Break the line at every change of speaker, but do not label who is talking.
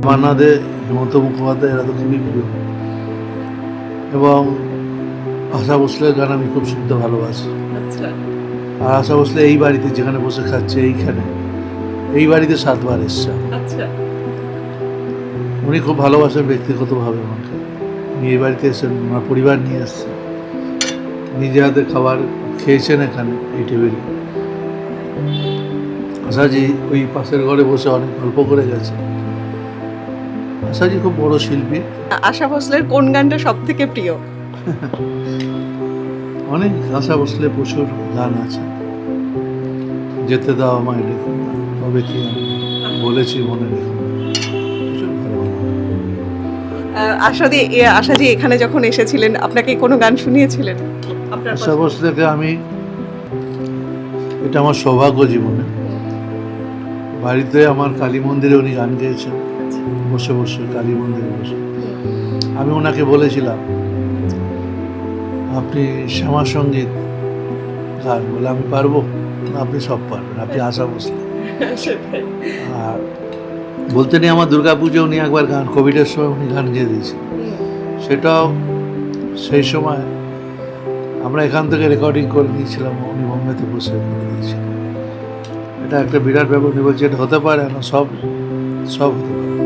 মান্না দে, হেমন্ত মুখোপাধ্যায় এরা তো খুবই প্রিয়। এবং আশা ভোসলের গান আমি খুব শুনতে ভালোবাসি।
আচ্ছা,
আর আশা ভোসলে এই বাড়িতে যেখানে বসে খাচ্ছে, এই বাড়িতে 7 বার এসছে।
আচ্ছা,
উনি খুব ভালোবাসেন ব্যক্তিগতভাবে আমাকে। উনি এই বাড়িতে এসেছেন, ওনার পরিবার নিয়ে এসছেন, নিজে হাতে খাবার খেয়েছেন এখানে এই টেবিলে। আশাজি ওই পাশের ঘরে বসে অনেক গল্প করে গেছে। আশাজি খুব বড় শিল্পী।
আশা ভোসলের কোন গানটা সব থেকে প্রিয়?
অনেক আশা ভোসলে প্রচুর গান আছে। যেতে দাও আমায় দেখুন না, তবে কি আমি বলেছি মনে রেখো না। প্রচুর ভালো ভালো গান।
আশাজি এখানে যখন এসেছিলেন আপনাকে কোনো গান শুনিয়েছিলেন আপনার
আশা ভোসলেকে আমি, এটা আমার সৌভাগ্য জীবনে, বাড়িতে আমার কালী মন্দিরে উনি গান গেয়েছেন বসে বসে, কালী মন্দিরে বসে। আমি ওনাকে বলেছিলাম আপনি শ্যামা সঙ্গীত গান, বলে আমি পারবো না, আপনি সব পারবেন, আপনি আশা ভোসলে।
সেটাই।
আর বলতে নেই, আমার দুর্গাপুজো উনি একবার গান, কোভিডের সময় উনি গান গেয়ে দিয়েছেন। সেটাও সেই সময় আমরা এখান থেকে রেকর্ডিং করে নিয়েছিলাম, উনি বোম্বেতে বসে করে দিয়েছিলেন। এটা একটা বিরাট ব্যাপার। উনি বলছে এটা হতে পারে না, সব হতে পারে।